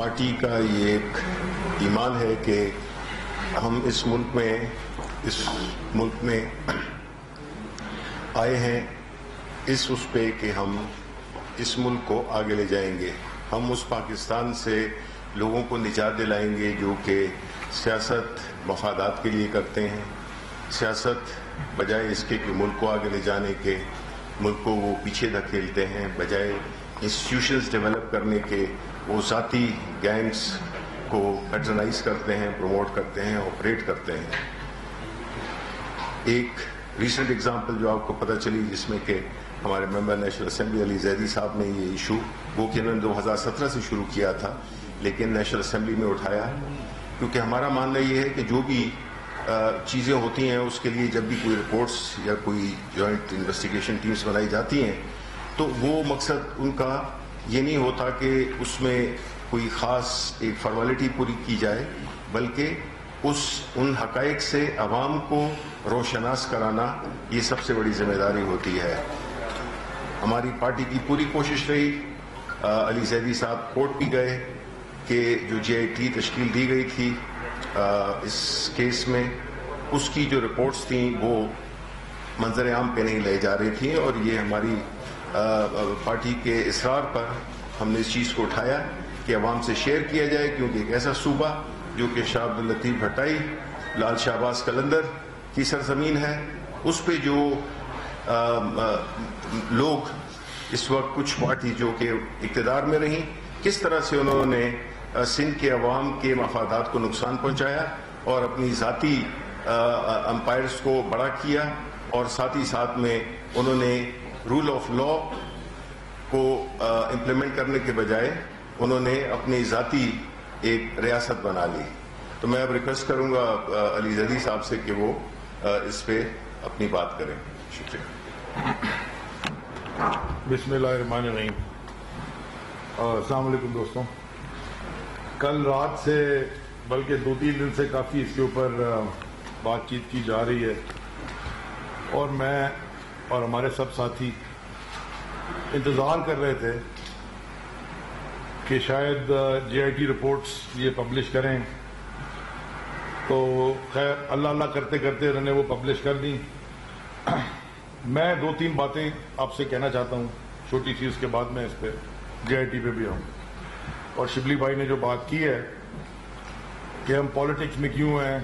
Party کا یہ ایک ایمان ہے کہ ہم اس ملک میں آئے ہیں اس پہ کہ ہم اس ملک کو آگے لے جائیں گے. ہم اس پاکستان سے لوگوں کو نجات دلائیں گے جو کہ سیاست مفادات کے لیے کرتے ہیں. سیاست بجائے اس کے کہ ملک کو آگے لے جانے کے ملک کو وہ پیچھے دھکیلتے ہیں. بجائے انسٹیٹیوشنز ڈیولپ کرنے کے وہ ذاتی گینگز کو پیٹرنائز کرتے ہیں, پروموٹ کرتے ہیں, آپریٹ کرتے ہیں. ایک ریسنٹ اگزامپل جو آپ کو پتہ چلی جس میں کہ ہمارے ممبر نیشنل اسمبلی علی زیدی صاحب نے یہ ایشو وہ کہ انہوں نے 2017 سے شروع کیا تھا لیکن نیشنل اسمبلی میں اٹھایا, کیونکہ ہمارا ماننا یہ ہے کہ جو بھی چیزیں ہوتی ہیں اس کے لیے جب بھی کوئی رپورٹس یا کوئی جوائنٹ انویسٹیگیشن ٹیمز بنائی جاتی ہیں تو وہ مقصد ان کا یہ نہیں ہوتا کہ اس میں کوئی خاص ایک فارمیلٹی پوری کی جائے, بلکہ ان حقائق سے عوام کو روشناس کرانا یہ سب سے بڑی ذمہ داری ہوتی ہے. ہماری پارٹی کی پوری کوشش رہی, علی زیدی صاحب کورٹ بھی گئے کہ جو GIT تشکیل دی گئی تھی اس کیس میں اس کی جو رپورٹس تھیں وہ منظر عام پہ نہیں لے جا رہی تھیں, اور یہ ہماری پارٹی کے اصرار پر ہم نے اس چیز کو اٹھایا کہ عوام سے شیئر کیا جائے, کیونکہ ایک ایسا صوبہ جو کہ شاہ عبداللطیف بھٹائی, لال شہباز قلندر کی سرزمین ہے, اس پہ جو لوگ اس وقت کچھ پارٹی جو کہ اقتدار میں رہیں کس طرح سے انہوں نے سندھ کے عوام کے مفادات کو نقصان پہنچایا اور اپنی ذاتی امپائرز کو بڑا کیا, اور ساتھ ہی ساتھ میں انہوں نے رول آف لا کو امپلیمنٹ کرنے کے بجائے انہوں نے اپنی ذاتی ایک ریاست بنا لی. تو میں اب ریکویسٹ کروں گا علی زیدی صاحب سے کہ وہ اس پہ اپنی بات کریں. شکریہ. بسم اللہ الرحمن الرحیم. السلام علیکم دوستوں. کل رات سے بلکہ 2-3 دن سے کافی اس کے اوپر بات چیت کی جا رہی ہے, اور میں اور ہمارے سب ساتھی انتظار کر رہے تھے کہ شاید GIT رپورٹس یہ پبلش کریں, تو خیر اللہ اللہ کرتے کرتے انہوں نے وہ پبلش کر دیں. میں 2-3 باتیں آپ سے کہنا چاہتا ہوں چھوٹی سی, اس کے بعد میں اس پہ GIT پہ بھی آؤں. اور شبلی بھائی نے جو بات کی ہے کہ ہم پالیٹکس میں کیوں ہیں,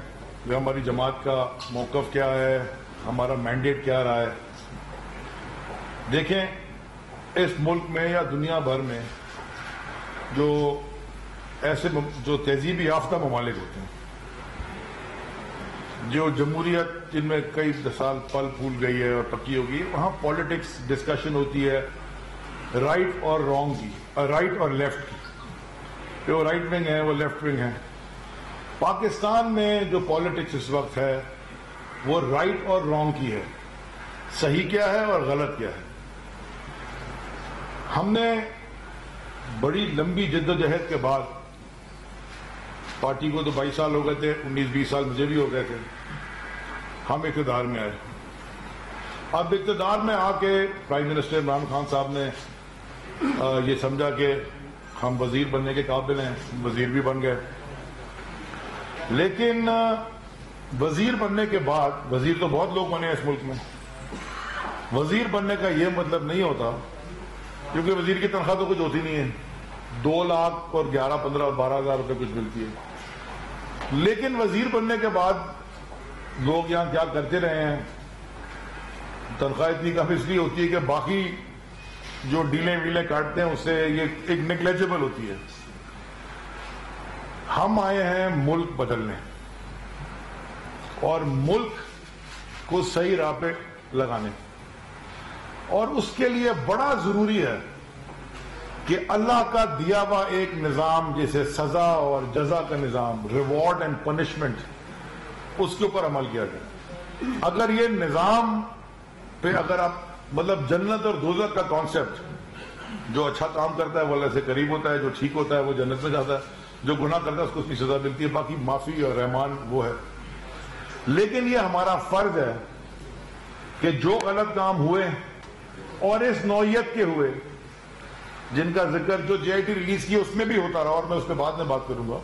جو ہماری جماعت کا موقف کیا ہے, ہمارا مینڈیٹ کیا رہا ہے. دیکھیں اس ملک میں یا دنیا بھر میں جو ایسے جو تہذیبی یافتہ ممالک ہوتے ہیں, جو جمہوریت جن میں کئی سال پل پھول گئی ہے اور پکی ہوگی, وہاں پالیٹکس ڈسکشن ہوتی ہے رائٹ اور رانگ کی, رائٹ اور لیفٹ کی, کہ وہ رائٹ ونگ ہے وہ لیفٹ ونگ ہے. پاکستان میں جو پالیٹکس اس وقت ہے وہ رائٹ اور رانگ کی ہے, صحیح کیا ہے اور غلط کیا ہے. ہم نے بڑی لمبی جدوجہد کے بعد, پارٹی کو تو 22 سال ہو گئے تھے, 19-20 سال مجھے بھی ہو گئے تھے, ہم اقتدار میں آئے. اب اقتدار میں آ کے پرائم منسٹر عمران خان صاحب نے یہ سمجھا کہ ہم وزیر بننے کے قابل ہیں, وزیر بھی بن گئے. لیکن وزیر بننے کے بعد, وزیر تو بہت لوگ بنے ہیں اس ملک میں, وزیر بننے کا یہ مطلب نہیں ہوتا, کیونکہ وزیر کی تنخواہ تو کچھ ہوتی نہیں ہے, 2 لاکھ اور 11, 15 اور 12 ہزار روپے کچھ ملتی ہے. لیکن وزیر بننے کے بعد لوگ یہاں کیا کرتے رہے ہیں, تنخواہ اتنی کم اس لیے ہوتی ہے کہ باقی جو ڈیلیں ویلیں کاٹتے ہیں اس سے یہ ایک نیگلیجبل ہوتی ہے. ہم آئے ہیں ملک بدلنے اور ملک کو صحیح راہ پہ لگانے, اور اس کے لیے بڑا ضروری ہے کہ اللہ کا دیا ہوا ایک نظام جیسے سزا اور جزا کا نظام, ریوارڈ اینڈ پنشمنٹ, اس کے اوپر عمل کیا جائے. اگر یہ نظام پہ اگر آپ مطلب جنت اور دوزخ کا کانسیپٹ, جو اچھا کام کرتا ہے وہ اللہ سے قریب ہوتا ہے, جو ٹھیک ہوتا ہے وہ جنت میں جاتا ہے, جو گناہ کرتا ہے اس کو اس کی سزا ملتی ہے, باقی معافی اور رحمان وہ ہے. لیکن یہ ہمارا فرض ہے کہ جو غلط کام ہوئے اور اس نوعیت کے ہوئے جن کا ذکر جو جے آئی ٹی ریلیز کی اس میں بھی ہوتا رہا، اور میں اس پہ بعد میں بات کروں گا.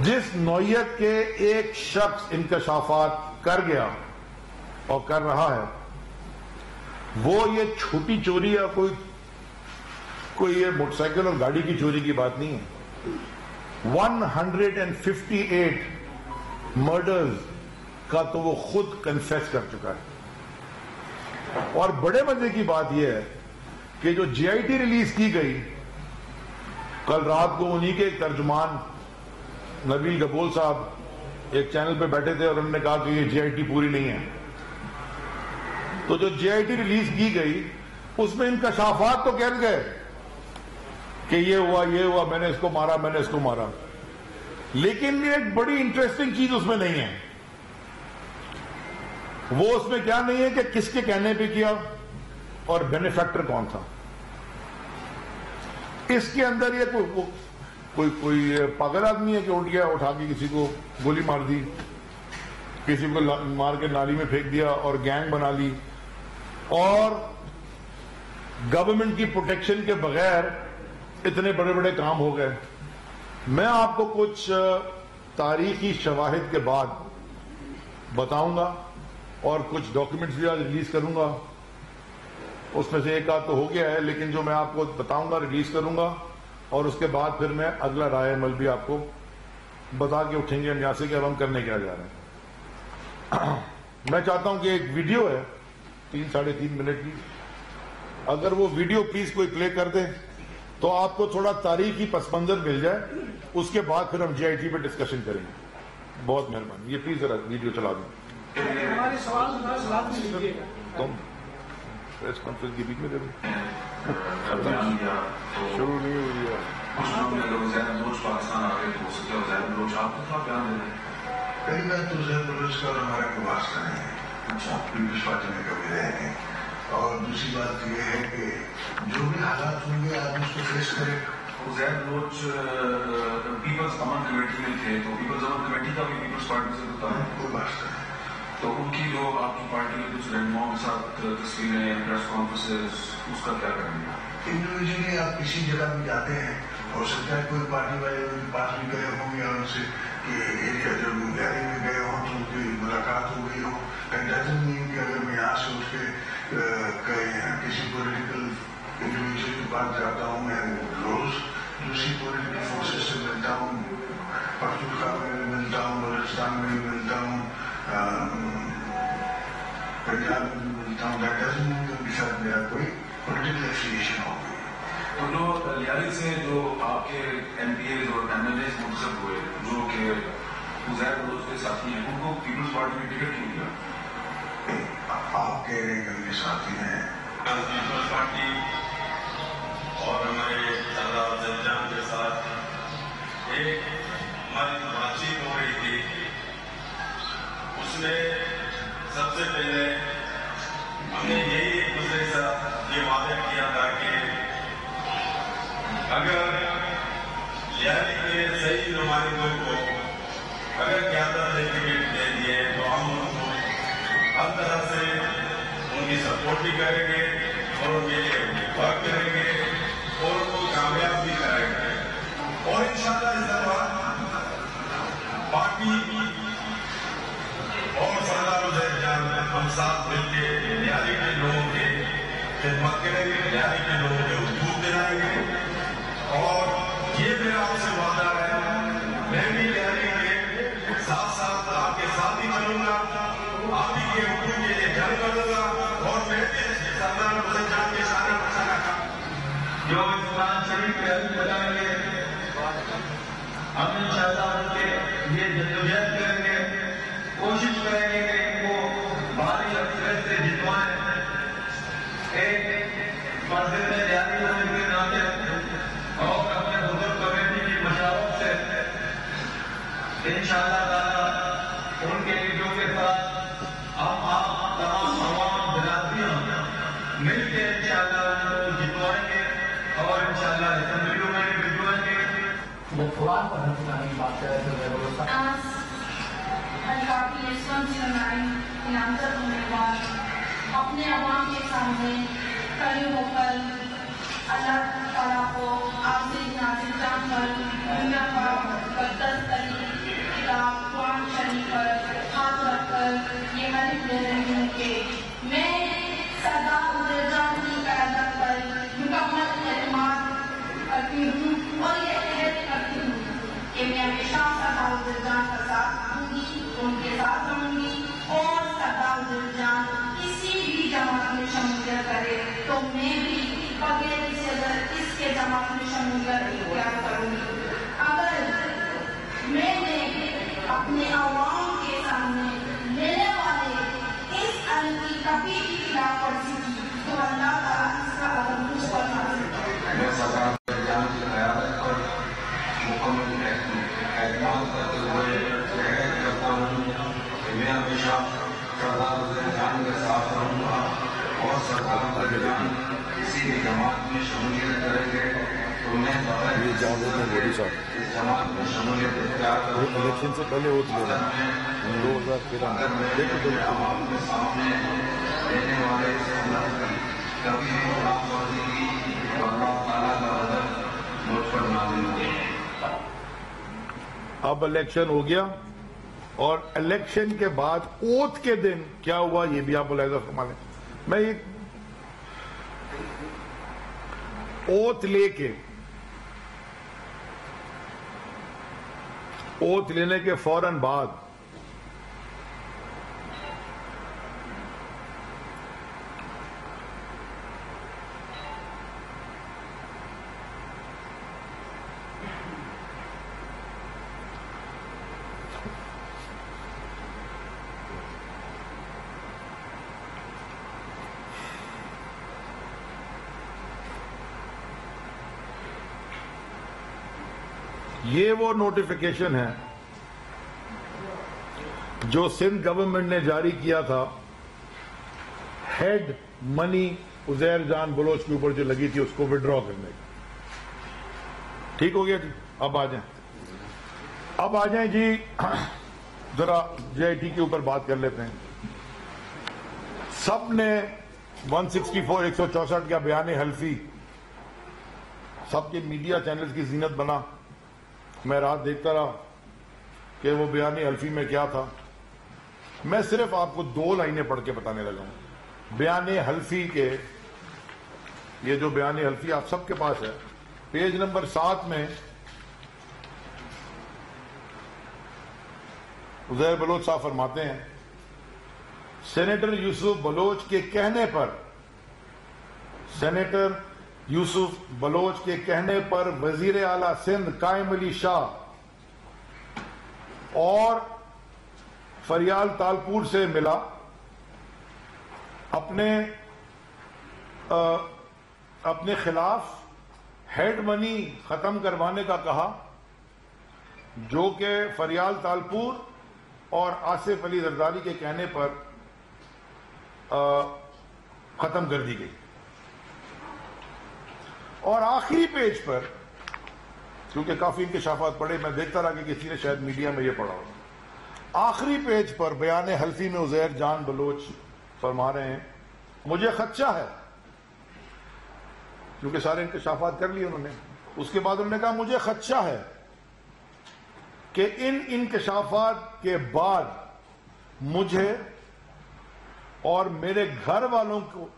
جس نوعیت کے ایک شخص انکشافات کر گیا اور کر رہا ہے، وہ یہ چھوٹی چوری یا کوئی یہ موٹر سائیکل اور گاڑی کی چوری کی بات نہیں ہے. 158 مرڈرز کا تو وہ خود کنفیس کر چکا ہے. اور بڑے مزے کی بات یہ ہے کہ جو جے آئی ٹی ریلیز کی گئی، کل رات کو انہی کے ایک ترجمان نبیل گبول صاحب ایک چینل پہ بیٹھے تھے اور انہوں نے کہا کہ یہ جے آئی ٹی پوری نہیں ہے. تو جو جے آئی ٹی ریلیز کی گئی اس میں انکشافات تو کہہ گئے کہ یہ ہوا میں نے اس کو مارا، میں نے اس کو مارا، لیکن یہ ایک بڑی انٹرسٹنگ چیز اس میں نہیں ہے. وہ اس میں کیا نہیں ہے کہ کس کے کہنے پہ کیا اور بینیفیکٹر کون تھا. اس کے اندر یہ کوئی پاگل آدمی ہے کہ اٹھ گیا، اٹھا کے کسی کو گولی مار دی، کسی کو مار کے نالی میں پھینک دیا اور گینگ بنا لی، اور گورنمنٹ کی پروٹیکشن کے بغیر اتنے بڑے بڑے کام ہو گئے. میں آپ کو کچھ تاریخی شواہد کے بعد بتاؤں گا اور کچھ ڈاکیومنٹس بھی آج ریلیز کروں گا. اس میں سے ایک آدھ تو ہو گیا ہے، لیکن جو میں آپ کو بتاؤں گا ریلیز کروں گا، اور اس کے بعد پھر میں اگلا رائے عمل بھی آپ کو بتا کے اٹھیں گے ہم یہاں سے کہ اب ہم کرنے کیا جا رہے ہیں. میں چاہتا ہوں کہ ایک ویڈیو ہے 3-3.5 منٹ کی، اگر وہ ویڈیو پلیز کوئی پلے کر دیں تو آپ کو تھوڑا تاریخی پس منظر مل جائے. اس کے بعد پھر ہم جے آئی ٹی پہ ڈسکشن کریں گے. بہت مہربانی، یہ پلیز ذرا ویڈیو چلا دیں. پریس کانفرنس کے بیچ میں شروع نہیں ہو رہی ہے. کئی بار تو زید بلوچ کا ہمارا کوئی واسطہ نہیں ہے. اچھا، پیپلز پارٹی میں کبھی رہے ہیں. اور دوسری بات یہ ہے کہ جو بھی حالات ہوں گے آپ اس کو فیس کریں. زید بلوچ پیپلز امن کمیٹی میں تھے، تو پیپلز امن کمیٹی کا بھی پیپلز پارٹی سے ہوتا ہے کوئی واسطہ نہیں. تو ان کی جو آپ کی پارٹی کے کچھ رہنماؤں کے ساتھ تصویریں، پریس کانفرنسز، اس کا کیا کریں گے؟ انڈیویجلی آپ کسی جگہ بھی جاتے ہیں، ہو سکتا ہے کوئی پارٹی والے ان کے پاس بھی گئے ہوں یا ان سے کہ ایک جب گیلری میں گئے ہوں تو ان کی ملاقات ہو گئی ہو. ڈزنٹ مین کہ اگر میں یہاں سے اٹھ کے کسی پولیٹیکل انڈیویجل کے پاس جاتا ہوں، میں روز دوسری پولیٹیکل فورسز سے ملتا ہوں، پختونخوا میں بھی ملتا ہوں، بلوچستان میں بھی ملتا ہوں، پنجاب میں بھی ملتا ہوں. ڈزنٹ مین کہ ان کے ساتھ میرا کوئی پولیٹیکل ایفیلیشن ہو گئی. تو جو لیاری سے جو آپ کے ایم پی ایز اور ایم ایل ایز منتخب ہوئے جو کہ زید بلوچ کے ساتھی ہیں، ان کو پیپلز پارٹی میں ٹکٹ کیوں دیا؟ آپ کہہ رہے ہیں کہ ان کے ساتھی ہیں. پیپلز پارٹی اور ہمارے سردار زید جان کے ساتھ ایک ہماری بات چیت ہو رہی تھی. اس میں سب سے پہلے ہم نے یہی ایک دوسرے سے یہ وعدہ کیا تھا کہ اگر لیاری کے صحیح نمائندوں کو اگر قیادت سے ٹکٹ دے دیے تو ہم ان کو ہر طرح سے ان کی سپورٹ بھی کریں گے اور ان کے لیے ورک کریں گے اور ان کو کامیاب بھی کریں گے. اور انشاءاللہ اس دفعہ پارٹی اور سردار زید جان ہم ساتھ مل کے لیاری کے لوگوں کی خدمت کریں گے، لیاری کے لوگوں کے حقوق دلائیں گے. اور یہ میرا آپ سے وعدہ ہے، میں بھی لیاری کے ساتھ ساتھ آپ کے ساتھ ہی چلوں گا، آپ ہی کے حقوق کے لیے جنگ کروں گا. اور میں سردار زید جان کے سارے مسئلہ جو قرآن شریف کے حل بتائیں گے ہم انشاءاللہ ان کے یہ جدوجہد کریں گے، کوشش کریں گے کہ ان کو بھاری اکثریت سے جتوائیں. ایک مسجد میں لیاری ہونے کے ناطے اور اپنے بزرگ کمیٹی کی مشاورت سے انشاءاللہ تعالیٰ ان کے لیڈروں کے ساتھ ہم آپ تمام عوام برادریاں مل کے انشاءاللہ ان کو جتوائیں گے اور انشاءاللہ اسمبلیوں میں بھی بھجوائیں گے. وہ قرآن پر رکھنے کی بات کر رہے تھے. پارٹی نامزد امیدوار اپنے عوام کے سامنے کھڑے ہو کر اللہ تعالیٰ کو آپ سے نازل جان پر دنیا کا مقدس ترین کتاب قرآن شریف پر ہاتھ رکھ کر یہ حلف لے رہی ہوں کہ میں سردار عزیر جان کی قیادت پر مکمل اعتماد کرتی ہوں اور یہ عہد کرتی ہوں کہ میں ہمیشہ سردار عزیر جان کا ساتھ دوں گی، ان کے ساتھ رہوں گی، اور سردار عزیر جان کسی بھی جماعت میں شمولیت کرے تو میں بھی بغیر کسی اس کے جماعت میں شمولیت اختیار کروں گی۔ اگر میں نے اپنے عوام کے سامنے لینے والے اس عہد کی کبھی بھی خلاف ورزی کی تو اللہ تعالیٰ اس کا عدم مجھ پر نازل کرے۔ میں سردار عزیر جان کی قیادت پر مکمل اعتماد کرتے ہوئے عہد کرتا ہوں کہ میں ہمیشہ سردار عزیر جان کے ساتھ رہوں گا اور سردار عزیر جان کسی بھی جماعت میں شمولیت کریں گے تو میں بغیر اس جماعت میں شمولیت اختیار کروں گا۔ الیکشن سے پہلے ووٹ لے رہا ہے 2013 میں عوام کے سامنے لینے والے اس عہد کی کبھی بھی خلاف ورزی کی تو اللہ تعالیٰ کا عذاب مجھ پر نازل ہوگا۔ اب الیکشن ہو گیا اور الیکشن کے بعد اوتھ کے دن کیا ہوا یہ بھی آپ ملاحظہ فرما لیں۔ میں ایک اوتھ لے کے اوتھ لینے کے فوراً بعد یہ وہ نوٹیفیکیشن ہے جو سندھ گورنمنٹ نے جاری کیا تھا ہیڈ منی عزیر جان بلوچ کے اوپر جو لگی تھی اس کو وڈرا کرنے کی۔ ٹھیک ہو گیا جی، اب آ جائیں جی، ذرا جے آئی ٹی کے اوپر بات کر لیتے ہیں۔ سب نے 164 164 کا بیان حلفی سب کے میڈیا چینلز کی زینت بنا۔ میں رات دیکھتا رہا کہ وہ بیان حلفی میں کیا تھا۔ میں صرف آپ کو 2 لائنیں پڑھ کے بتانے لگا ہوں بیان حلفی کے۔ یہ جو بیان حلفی آپ سب کے پاس ہے، پیج نمبر 7 میں عزیر بلوچ صاحب فرماتے ہیں، سینیٹر یوسف بلوچ کے کہنے پر وزیر اعلیٰ سندھ قائم علی شاہ اور فریال تالپور سے ملا، اپنے خلاف ہیڈ منی ختم کروانے کا کہا، جو کہ فریال تالپور اور آصف علی زرداری کے کہنے پر ختم کر دی گئی۔ اور آخری پیج پر، کیونکہ کافی انکشافات پڑے، میں دیکھتا رہا کہ کسی نے شاید میڈیا میں یہ پڑھا ہو، آخری پیج پر بیان حلفی میں عزیر جان بلوچ فرما رہے ہیں، مجھے خدشہ ہے، کیونکہ سارے انکشافات کر لیے انہوں نے، اس کے بعد انہوں نے کہا مجھے خدشہ ہے کہ ان انکشافات کے بعد مجھے اور میرے گھر والوں کو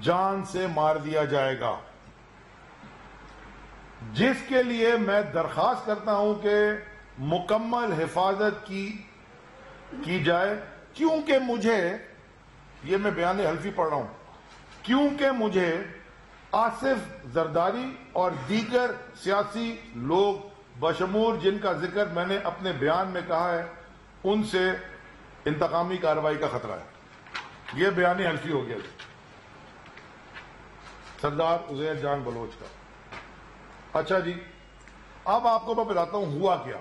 جان سے مار دیا جائے گا، جس کے لیے میں درخواست کرتا ہوں کہ مکمل حفاظت کی جائے، کیونکہ مجھے، یہ میں بیان حلفی پڑھ رہا ہوں، کیونکہ مجھے آصف زرداری اور دیگر سیاسی لوگ بشمول جن کا ذکر میں نے اپنے بیان میں کہا ہے، ان سے انتقامی کارروائی کا خطرہ ہے۔ یہ بیان حلفی ہو گیا سردار عزیر جان بلوچ کا۔ اچھا جی، اب آپ کو میں بتاتا ہوں ہوا کیا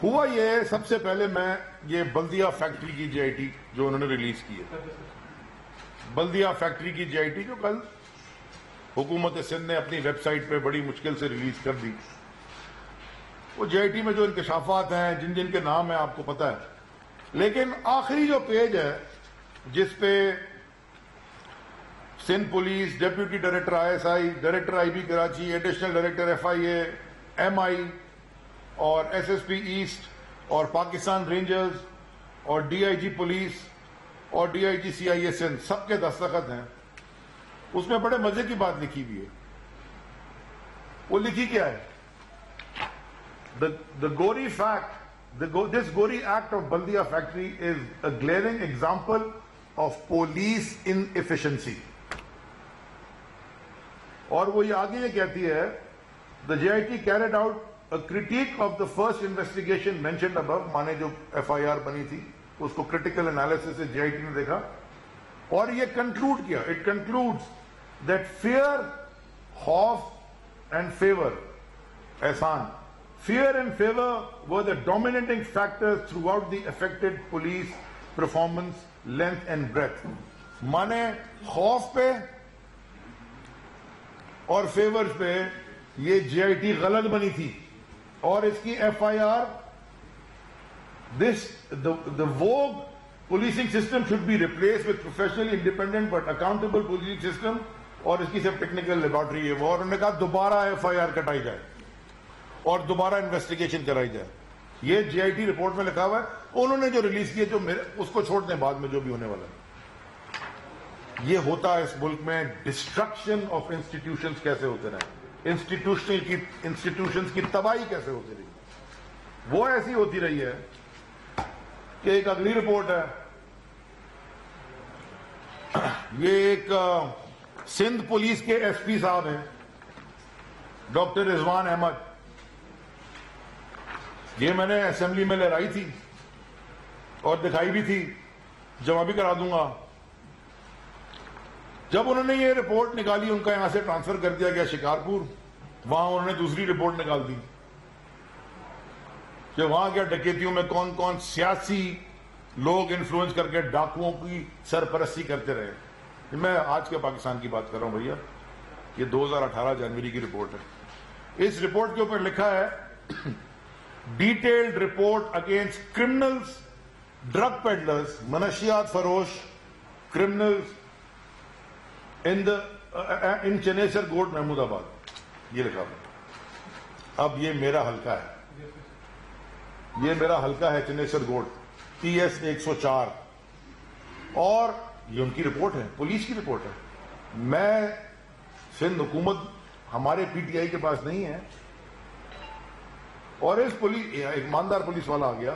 ہوا۔ یہ سب سے پہلے میں یہ بلدیہ فیکٹری کی جے آئی ٹی جو انہوں نے ریلیز کی ہے، بلدیہ فیکٹری کی جے آئی ٹی جو کل حکومت سندھ نے اپنی ویب سائٹ پہ بڑی مشکل سے ریلیز کر دی، وہ جے آئی ٹی میں جو انکشافات ہیں، جن کے نام ہیں آپ کو پتا ہے، لیکن آخری جو پیج ہے جس پہ Sindh police, deputy director ISI، director IB Karachi, additional director FIA MI اور SSP ایسٹ اور پاکستان رینجرز اور DIG پولیس اور DIG CIA سندھ، سب کے دستخط ہیں. اس میں بڑے مزے کی بات لکھی ہوئی ہے. وہ لکھی کیا ہے؟ The Gori fact, this Gori act of Baldia factory is a glaring example of police inefficiency. اور وہ یہ آگے یہ کہتی ہے the JIT carried out a critique of the first investigation mentioned above, مانے جو FIR بنی تھی اس کو critical analysis سے JIT نے دیکھا اور یہ conclude کیا. It concludes that fear, خوف and favor, Ehsan, fear and favor were the dominating factors throughout the affected police performance, length and breadth. مانے خوف پہ اور فیورز پہ یہ JIT غلط بنی تھی اور اس کی FIR the vogue policing system should be replaced with professionally independent but accountable policing system اور اس کی سب ٹیکنیکل لیبارٹری ہے وہ. اور انہوں نے کہا دوبارہ FIR کٹائی جائے اور دوبارہ انویسٹیگیشن کرائی جائے. یہ JIT رپورٹ میں لکھا ہوا ہے. انہوں نے جو ریلیز کیے جو اس کو چھوڑ دیں بعد میں جو بھی ہونے والا ہے. یہ ہوتا ہے اس ملک میں ڈسٹرکشن آف انسٹیٹیوشنز کیسے ہوتے رہے, انسٹیٹیوشنز کی تباہی کیسے ہوتی رہی. وہ ایسی ہوتی رہی ہے کہ ایک اگلی رپورٹ ہے, یہ ایک سندھ پولیس کے SP صاحب ہیں ڈاکٹر رضوان احمد. یہ میں نے اسمبلی میں لہرائی تھی اور دکھائی بھی تھی, جمع بھی کرا دوں گا. جب انہوں نے یہ رپورٹ نکالی ان کا یہاں سے ٹرانسفر کر دیا گیا شکارپور, وہاں انہوں نے دوسری رپورٹ نکال دی کہ وہاں کیا ڈکیتیوں میں کون کون سیاسی لوگ انفلوئنس کر کے ڈاکوؤں کی سرپرستی کرتے رہے. میں آج کے پاکستان کی بات کر رہا ہوں بھیا, یہ 2018 جنوری کی رپورٹ ہے. اس رپورٹ کے اوپر لکھا ہے detailed report against criminals, drug peddlers, منشیات فروش, کرمنلز ان چنیسر گوٹ محمود آباد. یہ لکھا ہوا. اب یہ میرا حلقہ ہے, یہ میرا حلقہ ہے چنیسر گوٹ PS 104 اور یہ ان کی رپورٹ ہے, پولیس کی رپورٹ ہے. میں سندھ حکومت ہمارے PTI کے پاس نہیں ہے اور اس پولیس ایک ایماندار پولیس والا آ گیا,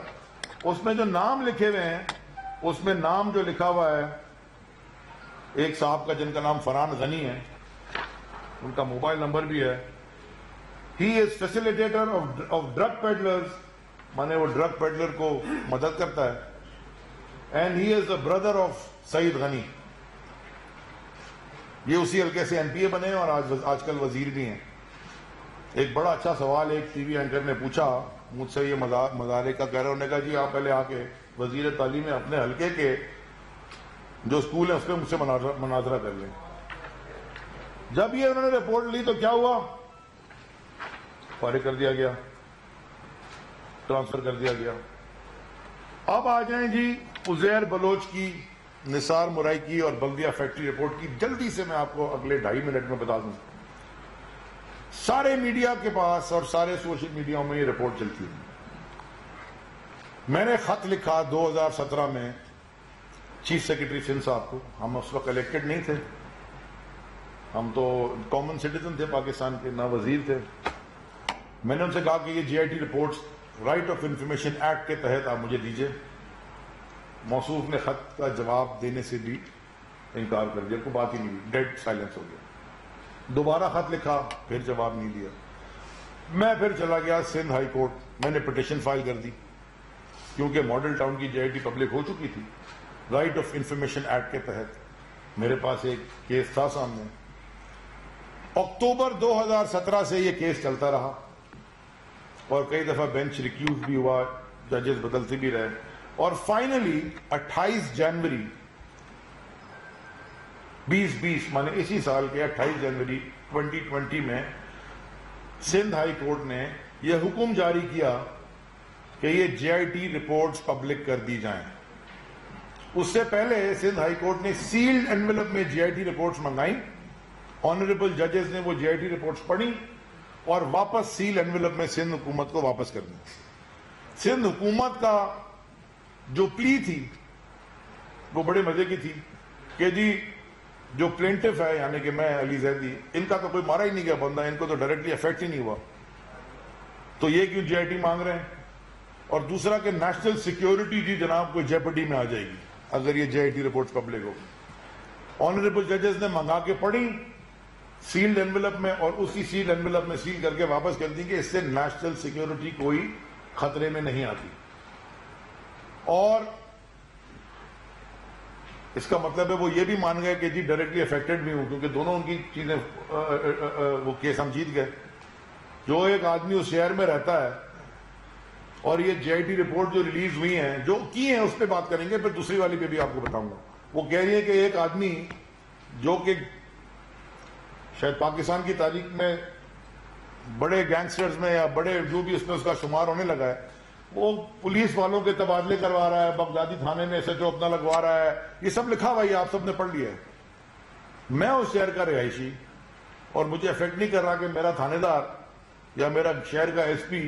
اس میں جو نام لکھے ہوئے ہیں اس میں نام جو لکھا ہوا ہے ایک صاحب کا جن کا نام فرحان غنی ہے, ان کا موبائل نمبر بھی ہے. He is facilitator of drug peddlers, مانے وہ ڈرگ پیڈلر کو مدد کرتا ہے. And he is the brother of Saeed Ghani. یہ اسی حلقے سے MPA بنے اور آج کل وزیر بھی ہیں. ایک بڑا اچھا سوال ایک ٹی وی اینکر نے پوچھا مجھ سے, یہ مظاہرے کا کہہ رہا, انہوں نے کہا جی آپ پہلے آ کے وزیر تعلیم اپنے حلقے کے جو اسکول ہیں اس پہ مجھ سے مناظرہ کر لیں. جب یہ انہوں نے رپورٹ لی تو کیا ہوا, فارغ کر دیا گیا, ٹرانسفر کر دیا گیا. اب آ جائیں جی عزیر بلوچ کی, نثار مرائی کی اور بلدیہ فیکٹری رپورٹ کی. جلدی سے میں آپ کو اگلے 2.5 منٹ میں بتا دوں. سارے میڈیا کے پاس اور سارے سوشل میڈیا میں یہ رپورٹ چلتی ہے. میں نے خط لکھا 2017 میں چیف سیکرٹری سندھ صاحب کو. ہم اس وقت الیکٹڈ نہیں تھے, ہم تو کامن سٹیزن تھے پاکستان کے, نہ وزیر تھے. میں نے ان سے کہا کہ یہ JIT reports right of information act کے تحت آپ مجھے دیجئے. موصوف نے خط کا جواب دینے سے بھی انکار کر دیا, کوئی بات ہی نہیں ہوئی, ڈیڈ سائلنس ہو گیا. دوبارہ خط لکھا, پھر جواب نہیں دیا. میں پھر چلا گیا سندھ ہائی کورٹ, میں نے پٹیشن فائل کر دی کیونکہ ماڈل ٹاؤن کی JIT پبلک ہو چکی تھی. رائٹ آف انفارمیشن ایکٹ کے تحت میرے پاس ایک کیس تھا سامنے. اکتوبر 2017 سے یہ کیس چلتا رہا اور کئی دفعہ بینچ ریکیوز بھی ہوا, ججز بدلتے بھی رہے, اور فائنلی 28 جنوری 2020 مانے اسی سال کے 28 جنوری 2020 میں سندھ ہائی کورٹ نے یہ حکم جاری کیا کہ یہ JIT رپورٹس پبلک کر دی جائیں. اس سے پہلے سندھ ہائی کورٹ نے سیلڈ انویلپ میں جی آئی ٹی رپورٹس منگائیں، آنریبل ججز نے وہ جی آئی ٹی رپورٹس پڑھی اور واپس سیل انویلپ میں سندھ حکومت کو واپس کر دی۔ سندھ حکومت کا جو پلی تھی وہ بڑے مزے کی تھی کہ جی جو پلینٹف ہے یعنی کہ میں علی زیدی، ان کا تو کوئی مارا ہی نہیں گیا بندہ، ان کو تو ڈائریکٹلی افیکٹ ہی نہیں ہوا، تو یہ کیوں جی آئی ٹی مانگ رہے ہیں؟ اور دوسرا کہ نیشنل سیکیورٹی جی جناب کوئی جیپڈی میں آ جائے گی اگر یہ J I T reports public ہو۔ آنریبل ججز نے منگا کے پڑھی سیلڈ انویلپ میں اور اسی سیلڈ انویلپ میں سیل کر کے واپس کر دی کہ اس سے نیشنل سیکیورٹی کوئی خطرے میں نہیں آتی، اور اس کا مطلب ہے وہ یہ بھی مان گئے کہ جی ڈائریکٹلی افیکٹڈ بھی ہوں، کیونکہ دونوں ان کی چیزیں وہ کیس ہم جیت گئے۔ جو ایک آدمی اس شہر میں رہتا ہے اور یہ جی آئی ٹی رپورٹ جو ریلیز ہوئی ہیں جو کی ہیں اس پہ بات کریں گے، پھر دوسری والی پہ بھی آپ کو بتاؤں گا۔ وہ کہہ رہی ہے کہ ایک آدمی جو کہ شاید پاکستان کی تاریخ میں بڑے گینگسٹرز میں یا بڑے جو بھی اس میں اس کا شمار ہونے لگا ہے، وہ پولیس والوں کے تبادلے کروا رہا ہے، بغدادی تھانے میں SHO اپنا لگوا رہا ہے، یہ سب لکھا ہوا ہے، آپ سب نے پڑھ لیا ہے۔ میں اس شہر کا رہائشی اور مجھے افیکٹ نہیں کر رہا کہ میرا تھانے دار یا میرا شہر کا SP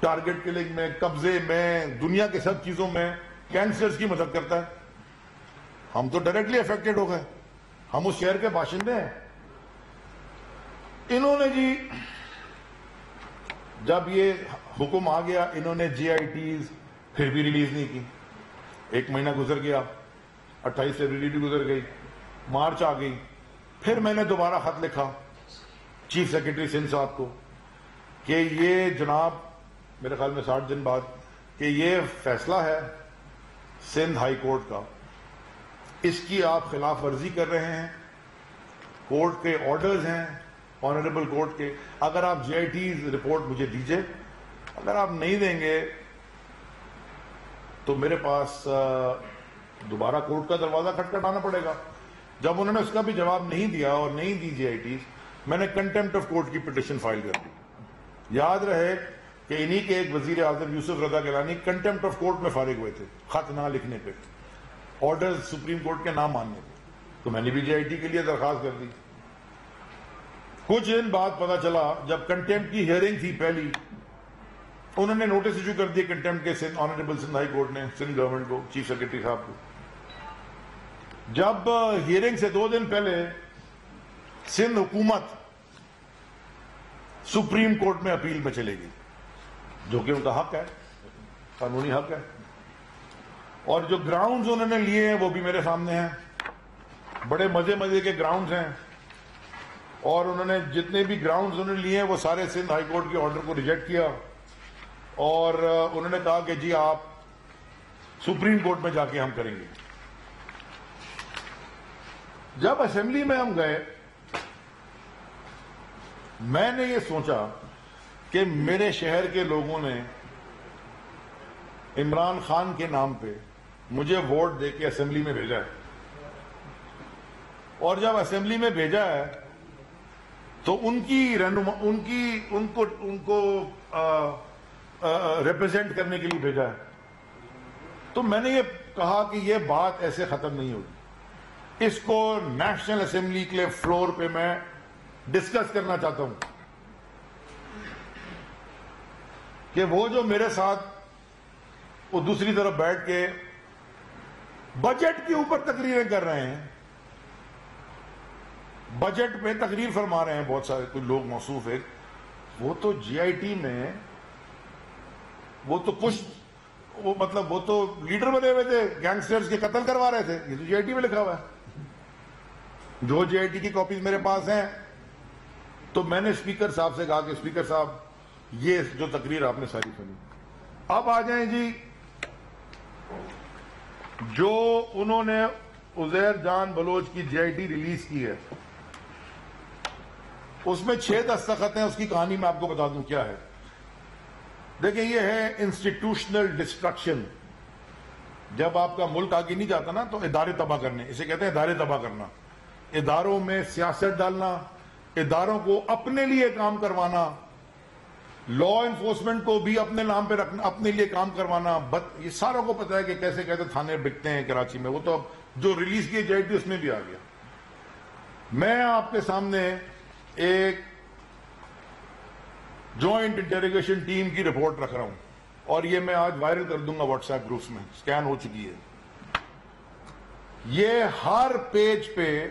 ٹارگٹ کلنگ میں، قبضے میں، دنیا کے سب چیزوں میں گینگسٹرز کی مدد کرتا ہے۔ ہم تو ڈائریکٹلی افیکٹڈ ہو گئے، ہم اس شہر کے باشندے ہیں۔ انہوں نے جی جب یہ حکم آ گیا انہوں نے جی آئی ٹیز پھر بھی ریلیز نہیں کی، ایک مہینہ گزر گیا، 28 فروری گزر گئی، مارچ آ گئی، پھر میں نے دوبارہ خط لکھا چیف سیکرٹری سندھ صاحب کو کہ یہ جناب میرے خیال میں 60 دن بعد کہ یہ فیصلہ ہے سندھ ہائی کورٹ کا، اس کی آپ خلاف ورزی کر رہے ہیں، کورٹ کے آرڈرز ہیں آنریبل کورٹ کے، اگر آپ جی آئی ٹی رپورٹ مجھے دیجئے، اگر آپ نہیں دیں گے تو میرے پاس دوبارہ کورٹ کا دروازہ کھٹکھٹانا پڑے گا۔ جب انہوں نے اس کا بھی جواب نہیں دیا اور نہیں دی جی آئی ٹیز، میں نے کنٹیمپٹ آف کورٹ کی پٹیشن فائل کر دی۔ یاد رہے کہ انہی کے ایک وزیر اعظم یوسف Raza Gilani contempt of court میں فارغ ہوئے تھے، خط نہ لکھنے پہ، آرڈر سپریم کورٹ کے نہ ماننے پہ، تو میں نے بھی جی آئی ٹی کے لیے درخواست کر دی۔ کچھ دن بعد پتا چلا جب کنٹیمپٹ کی ہیئرنگ تھی پہلی، انہوں نے نوٹس ایشو کر دیے کنٹیمپٹ کے آنریبل سندھ ہائی کورٹ نے سندھ گورنمنٹ کو، چیف سیکرٹری صاحب کو۔ جب ہیئرنگ سے 2 دن پہلے سندھ حکومت سپریم کورٹ میں اپیل میں چلے گئی، جو کہ ان کا حق ہے، قانونی حق ہے، اور جو گراؤنڈز انہوں نے لیے ہیں وہ بھی میرے سامنے ہیں، بڑے مزے کے گراؤنڈز ہیں، اور انہوں نے جتنے بھی گراؤنڈز انہوں نے لیے ہیں وہ سارے سندھ ہائی کورٹ کے آرڈر کو ریجیکٹ کیا، اور انہوں نے کہا کہ جی آپ سپریم کورٹ میں جا کے ہم کریں گے۔ جب اسمبلی میں ہم گئے، میں نے یہ سوچا کہ میرے شہر کے لوگوں نے عمران خان کے نام پہ مجھے ووٹ دے کے اسمبلی میں بھیجا ہے، اور جب اسمبلی میں بھیجا ہے تو ان کی رہنما ان کو ریپرزینٹ کرنے کے لیے بھیجا ہے۔ تو میں نے یہ کہا کہ یہ بات ایسے ختم نہیں ہوگی، اس کو نیشنل اسمبلی کے فلور پہ میں ڈسکس کرنا چاہتا ہوں کہ وہ جو میرے ساتھ وہ دوسری طرف بیٹھ کے بجٹ کے اوپر تقریریں کر رہے ہیں، بجٹ میں تقریر فرما رہے ہیں بہت سارے کچھ لوگ موصوف ہیں، وہ تو جی آئی ٹی میں وہ تو کچھ وہ تو لیڈر بنے ہوئے تھے، گینگسٹرز کے قتل کروا رہے تھے، یہ تو جی آئی ٹی میں لکھا ہوا ہے، جو جی آئی ٹی کی کاپیز میرے پاس ہیں۔ تو میں نے اسپیکر صاحب سے کہا کہ اسپیکر صاحب یہ جو تقریر آپ نے ساری سنی، اب آ جائیں جی جو انہوں نے عزیر جان بلوچ کی جی آئی ٹی ریلیز کی ہے، اس میں 6 دستخط ہیں، اس کی کہانی میں آپ کو بتا دوں کیا ہے۔ دیکھیں یہ ہے انسٹیٹیوشنل ڈسٹرکشن، جب آپ کا ملک آگے نہیں جاتا نا تو ادارے تباہ کرنے، اسے کہتے ہیں ادارے تباہ کرنا، اداروں میں سیاست ڈالنا، اداروں کو اپنے لیے کام کروانا، لا انفورسمنٹ کو بھی اپنے نام پہ رکھنا, اپنے لیے کام کروانا, یہ ساروں کو پتا ہے کہ کیسے کیسے تھانے بکتے ہیں کراچی میں. وہ تو اب جو ریلیز کی جائے تھی اس میں بھی آ گیا. میں آپ کے سامنے ایک جوائنٹ انٹروگیشن ٹیم کی رپورٹ رکھ رہا ہوں, اور یہ میں آج وائرل کر دوں گا واٹس ایپ گروپس میں, سکین ہو چکی ہے. یہ ہر پیج پہ,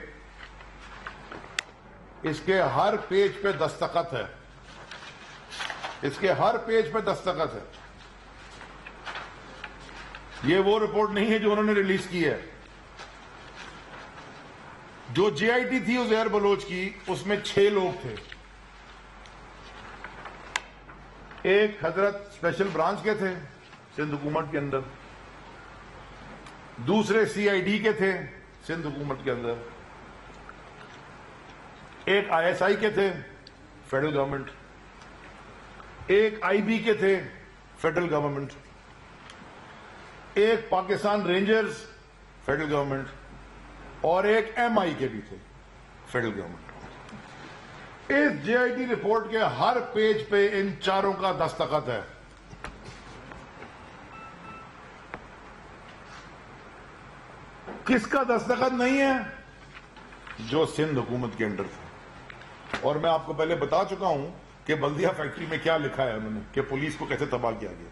اس کے ہر پیج پہ دستخط ہے, اس کے ہر پیج پہ دستخط ہے. یہ وہ رپورٹ نہیں ہے جو انہوں نے ریلیز کی ہے. جو جے آئی ٹی تھی عزیر بلوچ کی, اس میں 6 لوگ تھے. ایک حضرت اسپیشل برانچ کے تھے سندھ حکومت کے اندر, دوسرے سی آئی ڈی کے تھے سندھ حکومت کے اندر, ایک آئی ایس آئی کے تھے فیڈرل گورنمنٹ, ایک آئی بی کے تھے فیڈرل گورنمنٹ, ایک پاکستان رینجرز فیڈرل گورنمنٹ, اور ایک ایم آئی کے بھی تھے فیڈرل گورنمنٹ. اس جے آئی ٹی رپورٹ کے ہر پیج پہ ان چاروں کا دستخط ہے. کس کا دستخط نہیں ہے؟ جو سندھ حکومت کے انڈر تھا. اور میں آپ کو پہلے بتا چکا ہوں کہ بلدیہ فیکٹری میں کیا لکھا ہے انہوں نے, کہ پولیس کو کیسے تباہ کیا گیا.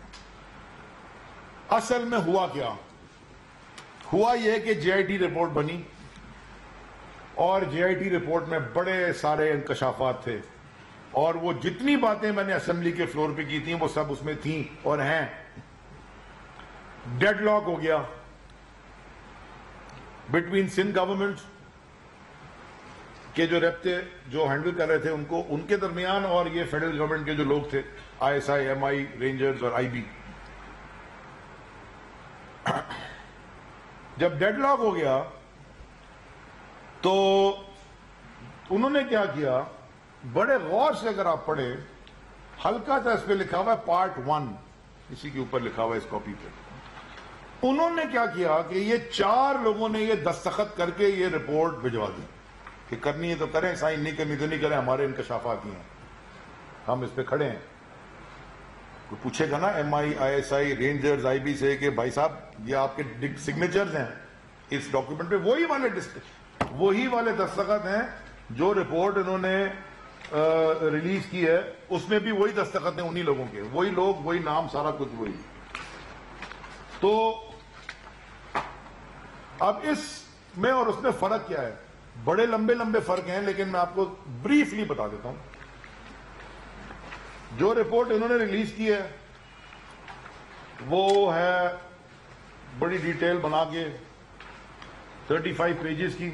اصل میں ہوا کیا؟ ہوا یہ کہ جے آئی ٹی رپورٹ بنی, اور جے آئی ٹی رپورٹ میں بڑے سارے انکشافات تھے, اور وہ جتنی باتیں میں نے اسمبلی کے فلور پہ کی تھیں وہ سب اس میں تھیں اور ہیں. ڈیڈ لاک ہو گیا بٹوین سندھ گورنمنٹ کے جو رابطے جو ہینڈل کر رہے تھے ان کے درمیان, اور یہ فیڈرل گورنمنٹ کے جو لوگ تھے, I S I, M I, rangers اور آئی بی. جب ڈیڈ لاک ہو گیا تو انہوں نے کیا کیا, بڑے غور سے اگر آپ پڑھیں, ہلکا سا اس پہ لکھا ہوا ہے پارٹ 1, اسی کے اوپر لکھا ہوا ہے اس کاپی پہ. انہوں نے کیا کیا کہ یہ 4 لوگوں نے یہ دستخط کر کے یہ رپورٹ بھجوا دی کہ کرنی ہے تو کریں, سائن نہیں کرنی تو نہیں کریں, ہمارے انکشافات ہی ہیں, ہم اس پہ کھڑے ہیں. کوئی پوچھے گا نا M I, I S I, rangers, I B سے کہ بھائی صاحب یہ آپ کے سگنیچرز ہیں اس ڈاکیومنٹ پہ, وہی والے دستخط ہیں جو رپورٹ انہوں نے ریلیز کی ہے, اس میں بھی وہی دستخط ہیں انہی لوگوں کے, وہی لوگ, وہی نام, سارا کچھ وہی. تو اب اس میں اور اس میں فرق کیا ہے؟ بڑے لمبے فرق ہیں, لیکن میں آپ کو بریفلی بتا دیتا ہوں. جو رپورٹ انہوں نے ریلیز کی ہے وہ ہے بڑی ڈیٹیل بنا کے 35 پیجز کی.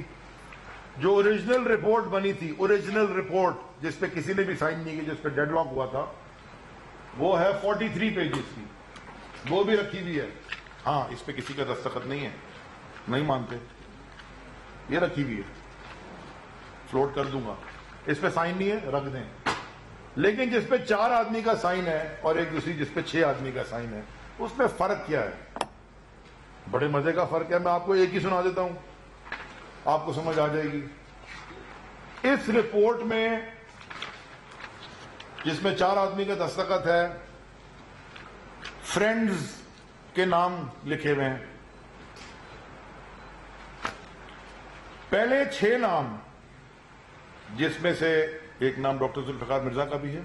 جو اوریجنل رپورٹ بنی تھی, اوریجنل رپورٹ جس پہ کسی نے بھی سائن نہیں کی, جس پہ ڈیڈ لاک ہوا تھا, وہ ہے 43 پیجز کی, وہ بھی رکھی ہوئی ہے. ہاں, اس پہ کسی کا دستخط نہیں ہے, نہیں مانتے, یہ رکھی ہوئی ہے, فلوٹ کر دوں گا, اس پہ سائن نہیں ہے, رکھ دیں. لیکن جس پہ 4 آدمی کا سائن ہے اور ایک دوسری جس پہ 6 آدمی کا سائن ہے, اس میں فرق کیا ہے؟ بڑے مزے کا فرق ہے. میں آپ کو ایک ہی سنا دیتا ہوں, آپ کو سمجھ آ جائے گی. اس رپورٹ میں جس میں 4 آدمی کا دستخط ہے, فرینڈز کے نام لکھے ہوئے ہیں. پہلے 6 نام, جس میں سے ایک نام ڈاکٹر ذوالفقار مرزا کا بھی ہے,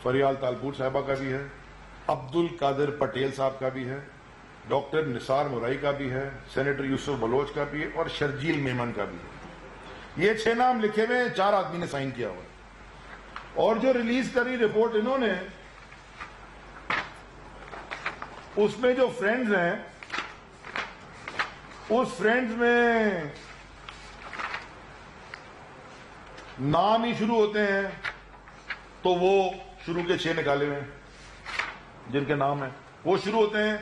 فریال تالپور صاحبہ کا بھی ہے, عبد القادر پٹیل صاحب کا بھی ہے, ڈاکٹر نثار مورائی کا بھی ہے, سینیٹر یوسف بلوچ کا بھی ہے, اور شرجیل میمن کا بھی ہے. یہ 6 نام لکھے ہوئے ہیں, 4 آدمی نے سائن کیا ہوا ہے. اور جو ریلیز کری رپورٹ انہوں نے, اس میں جو فرینڈز ہیں, اس فرینڈز میں نام ہی شروع ہوتے ہیں تو وہ شروع کے 6 نکالے ہوئے ہیں جن کے نام ہیں. وہ شروع ہوتے ہیں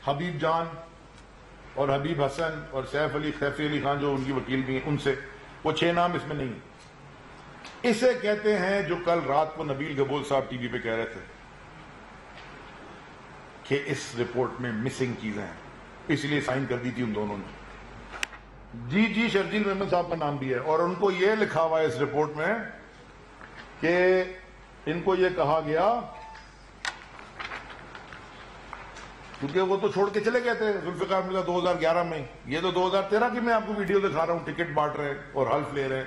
حبیب جان اور حبیب حسن اور سیف علی, خیفی علی خان جو ان کی وکیل بھی ہیں, ان سے. وہ 6 نام اس میں نہیں ہیں. اسے کہتے ہیں جو کل رات کو نبیل گبول صاحب ٹی وی پہ کہہ رہے تھے کہ اس رپورٹ میں مسنگ چیزیں ہیں, اس لیے سائن کر دی تھی ان دونوں نے. جی شرجیل میمن صاحب کا نام بھی ہے, اور ان کو یہ لکھا ہوا ہے اس رپورٹ میں کہ ان کو یہ کہا گیا کیونکہ وہ تو چھوڑ کے چلے گئے تھے ذوالفقار مرزا 2011 میں. یہ تو 2013 کی میں آپ کو ویڈیو دکھا رہا ہوں, ٹکٹ بانٹ رہے اور حلف لے رہے,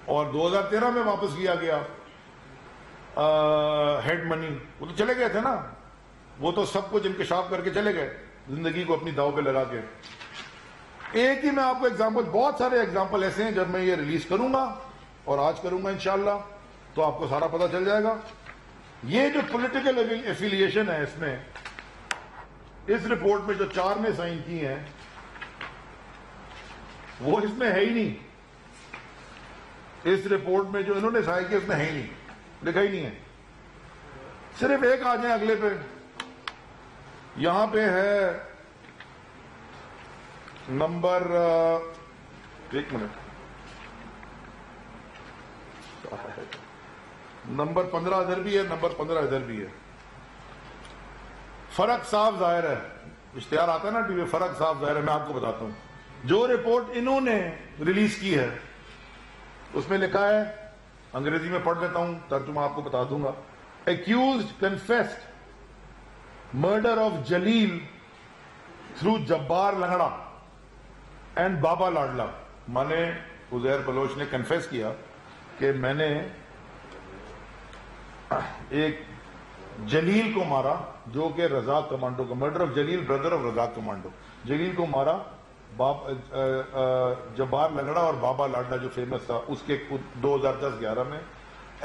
اور 2013 میں واپس کیا گیا ہیڈ منی. وہ تو چلے گئے تھے نا, وہ تو سب کچھ انکشاف کر کے چلے گئے, زندگی کو اپنی داؤ پہ لگا کے. ایک ہی میں آپ کو ایگزامپل, بہت سارے ایگزامپل ایسے ہیں, جب میں یہ ریلیز کروں گا اور آج کروں گا انشاءاللہ تو آپ کو سارا پتہ چل جائے گا. یہ جو پولیٹیکل ایفیلیشن ہے اس میں, اس رپورٹ میں جو 4 نے سائن کی ہیں وہ اس میں ہے ہی نہیں. اس رپورٹ میں جو انہوں نے سائن کی اس میں ہے ہی نہیں, لکھا ہی نہیں ہے. صرف ایک آ جائیں اگلے پہ, یہاں پہ ہے نمبر, ایک منٹ, نمبر 15 ادھر بھی ہے, نمبر 15 ادھر بھی ہے. فرق صاف ظاہر ہے, اشتہار آتا ہے نا ٹی وی, فرق صاف ظاہر ہے. میں آپ کو بتاتا ہوں جو رپورٹ انہوں نے ریلیز کی ہے اس میں لکھا ہے, انگریزی میں پڑھ لیتا ہوں, ترجمہ آپ کو بتا دوں گا. Accused confessed murder of Jalil through Jabbar Langda and Baba Ladla. مانے عزیر بلوچ نے کنفیس کیا کہ میں نے ایک جلیل کو مارا جو کہ رزاق کمانڈو کا, murder of Jalil brother of Razzaq commando, Jalil کو مارا جبار لنگڑا اور بابا لاڈلا جو فیمس تھا اس کے 2010-11 میں.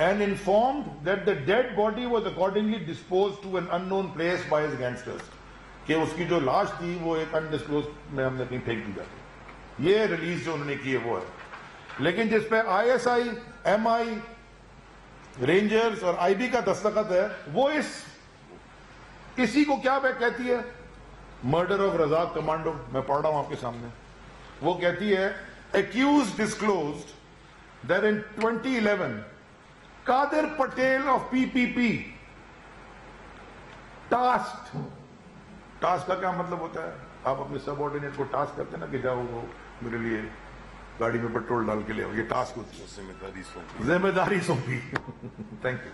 And informed that the dead body was accordingly disposed to an unknown place by his gangsters. کہ اس کی جو لاش تھی وہ ایک undisclosed میں ہم نے کہیں پھینک دی جاتی. یہ ریلیز جو انہوں نے کی ہے وہ ہے. لیکن جس پہ ISI, MI, رینجرز اور IB کا دستخط ہے وہ اسی کو کیا کہتی ہے, مرڈر آف رزاق کمانڈو. میں پڑھ رہا ہوں آپ کے سامنے. وہ کہتی ہے accused disclosed that in 2011 Qadir Patel of PPP task کا کیا مطلب ہوتا ہے, آپ اپنے سب آرڈینیٹ کو ٹاسک کرتے ہیں نا کہ جاؤ وہ میرے لیے گاڑی میں پیٹرول ڈال کے لے آؤ, یہ ٹاسک ہوتی ہے, ذمہ داری سونپی. Thank you.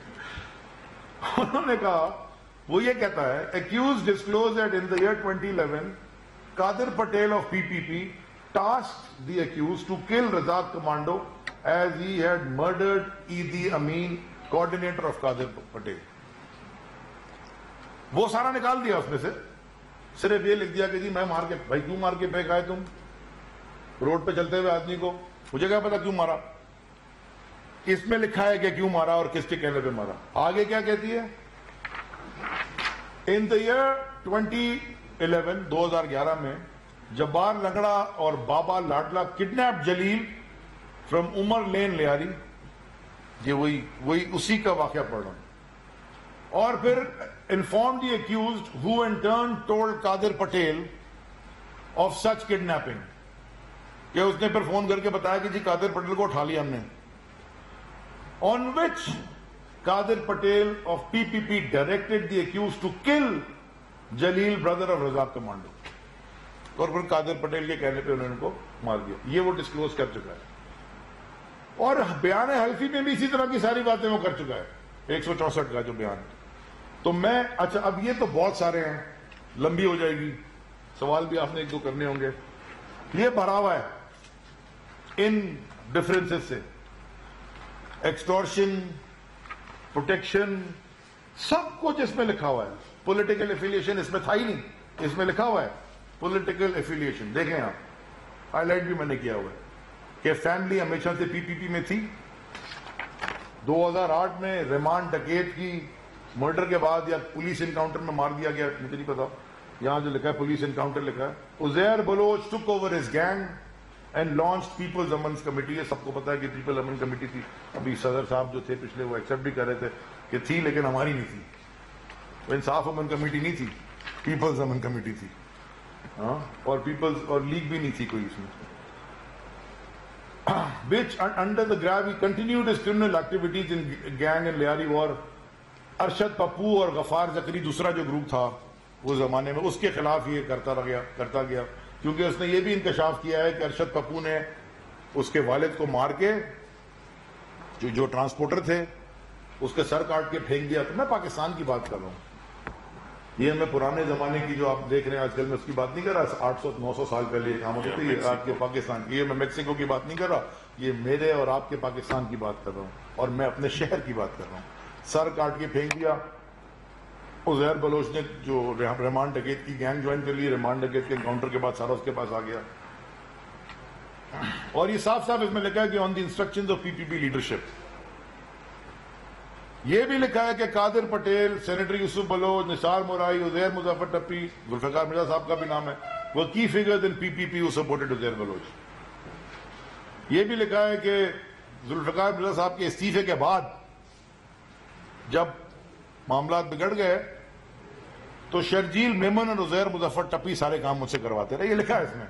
انہوں نے کہا, وہ یہ کہتا ہے accused disclosed that in the year 2011 Qadir Patel of PPP tasked the accused to kill Razak Commando as he had murdered Idi Amin, coordinator of Qadir Patel. وہ سارا نکال دیا اس میں سے, صرف یہ لکھ دیا کہ جی میں مار کے, بھائی کیوں مار کے پھینک آئے تم روڈ پہ چلتے ہوئے آدمی کو, مجھے کیا پتا کیوں مارا. اس میں لکھا ہے کہ کیوں مارا اور کس کے کہنے پہ مارا. آگے کیا کہتی ہے, ان دا ایئر 2011 میں جبار لنگڑا اور بابا لاڈلا کڈنیپ جلیل فرام عمر لین لیاری. یہ وہی اسی کا واقعہ پڑھ رہا ہوں. اور پھر inform the accused who in turn told Qadir Patel of such kidnapping, کہ اس نے پھر فون کر کے بتایا کہ جی قادر پٹیل کو اٹھا لیا ہم نے. On which Qadir Patel of PPP directed the accused to kill Jalil Brother of Razzaq commando, اور پھر قادر پٹیل کے کہنے پہ انہوں نے ان کو مار دیا. یہ وہ ڈسکلوز کر چکا ہے, اور بیان حلفی میں بھی اسی طرح کی ساری باتیں وہ کر چکا ہے, 164 کا جو بیان ہے. تو میں اچھا, اب یہ تو بہت سارے ہیں, لمبی ہو جائے گی, سوال بھی آپ نے 1-2 کرنے ہوں گے. یہ بھرا ہوا ہے ان ڈفرینسز سے, ایکسٹورشن, پروٹیکشن, سب کچھ اس میں لکھا ہوا ہے. پولیٹیکل ایفیلیشن اس میں تھا ہی نہیں, اس میں لکھا ہوا ہے پولیٹیکل ایفیلیشن. دیکھیں آپ, ہائی لائٹ بھی میں نے کیا ہوا ہے کہ فیملی ہمیشہ سے PPP میں تھی. 2008 میں ریمان ڈکیت کی مرڈر کے بعد یا پولیس انکاؤنٹر میں مار دیا گیا, مجھے نہیں پتا, یہاں جو لکھا ہے پولیس انکاؤنٹر لکھا ہے. Uzair Baloch took over his gang and launch peoples Aman committee. یہ سب کو پتا ہے کہ پیپل امن کمیٹی تھی. ابھی صدر صاحب جو تھے پچھلے وہ ایکسپٹ بھی کر رہے تھے کہ تھی, لیکن ہماری نہیں تھی. انصاف امن کمیٹی نہیں تھی, پیپلز امن کمیٹی تھی. ہاں, اور پیپلز اور لیگ بھی نہیں تھی کوئی اس میں. which under the grab he continued his criminal activities in gang and Liari war. Arshad Pappu اور غفار زکری دوسرا جو گروپ تھا اس زمانے میں, اس کے خلاف یہ کرتا گیا, کیونکہ اس نے یہ بھی انکشاف کیا ہے کہ ارشد پپو نے اس کے والد کو مار کے, جو ٹرانسپورٹر تھے, اس کے سر کاٹ کے پھینک دیا. تو میں پاکستان کی بات کر رہا ہوں, یہ میں پرانے زمانے کی جو آپ دیکھ رہے ہیں آج کل، میں اس کی بات نہیں کر رہا 800-900 سال پہلے یہ کام ہوتے تھے، یہ آپ کے پاکستان کی، یہ میں میکسیکو کی بات نہیں کر رہا، یہ میرے اور آپ کے پاکستان کی بات کر رہا ہوں، اور میں اپنے شہر کی بات کر رہا ہوں. سر کاٹ کے پھینک دیا عزیر بلوچ نے، جو رحمان ڈکیت کی گینگ جوائن کر لی، رحمان ڈکیت کے انکاؤنٹر کے بعد سارا اس کے پاس آ گیا. اور یہ صاف صاف اس میں لکھا ہے کہ on the instructions of P P P leadership. یہ بھی لکھا ہے کہ قادر پٹیل، سینیٹر یوسف بلوچ، نثار مورائی، عزیر مظفر ٹپی، ذوالفقار مرزا صاحب کا بھی نام ہے، وہ key figures in P P P who supported Uzair Baloch. یہ بھی لکھا ہے کہ ذوالفقار مرزا صاحب کے استعفے کے بعد جب معاملات بگڑ گئے تو شرجیل میمن اور عزیر مظفر ٹپی سارے کام مجھ سے کرواتے رہے. یہ لکھا ہے اس میں،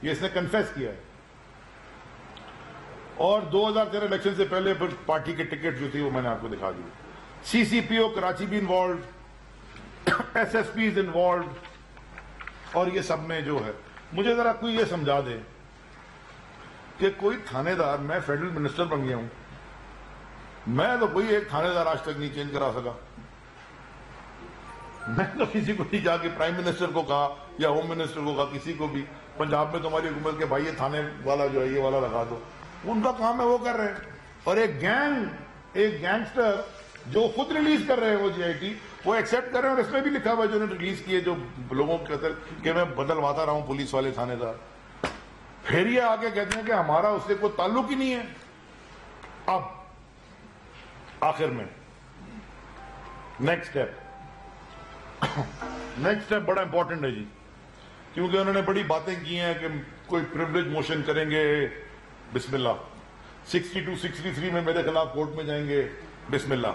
یہ اس نے کنفیس کیا ہے. اور 2013 الیکشن سے پہلے پھر پارٹی کے ٹکٹ جو تھی وہ میں نے آپ کو دکھا دی. سی سی پی او کراچی بھی involved, S S Ps involved, اور یہ سب میں جو ہے. مجھے ذرا کوئی یہ سمجھا دے کہ کوئی تھانے دار، میں فیڈرل منسٹر بن گیا ہوں، میں تو کوئی ایک تھانے دار آج تک نہیں چینج کرا سکا. میں تو کسی کو نہیں جا کے پرائم منسٹر کو کہا یا ہوم منسٹر کو کہا، کسی کو بھی. پنجاب میں تمہاری حکومت کے بھائی یہ تھانے والا جو ہے یہ والا لگا دو، ان کا کام ہے وہ کر رہے ہیں. اور ایک گینگسٹر جو خود ریلیز کر رہے ہیں وہ جی آئی ٹی، وہ ایکسپٹ کر رہے ہیں. اور اس میں بھی لکھا ہوا جو انہوں نے ریلیز کیے جو لوگوں کے قتل کہ میں بدلواتا رہا ہوں پولیس والے تھانے دار. پھر یہ آگے کہتے ہیں کہ ہمارا اس سے کوئی تعلق ہی نہیں ہے. اب آخر میں نیکسٹ اسٹیپ بڑا امپورٹنٹ ہے جی، کیونکہ انہوں نے بڑی باتیں کی ہیں کہ کوئی پریویلیج موشن کریں گے، بسم اللہ. 62 63 میں میرے خلاف کورٹ میں جائیں گے، بسم اللہ.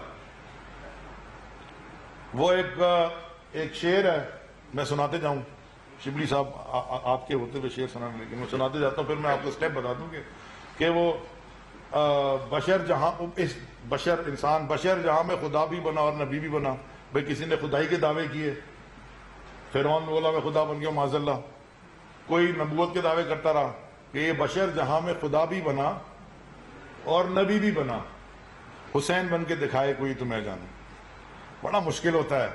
وہ ایک شعر ہے، میں سناتے جاؤں، شبلی صاحب آپ کے ہوتے ہوئے شعر سنانے، لیکن میں سناتے جاتا ہوں، پھر میں آپ کو اسٹیپ بتا دوں کہ وہ بشر جہاں میں خدا بھی بنا اور نبی بھی بنا. بھئی کسی نے خدائی کے دعوے کیے، فرعون بولا میں خدا بن گیا معاذ اللہ. کوئی نبوت کے دعوے کرتا رہا کہ یہ بشر جہاں میں خدا بھی بنا اور نبی بھی بنا، حسین بن کے دکھائے کوئی تمہیں جانے. بڑا مشکل ہوتا ہے.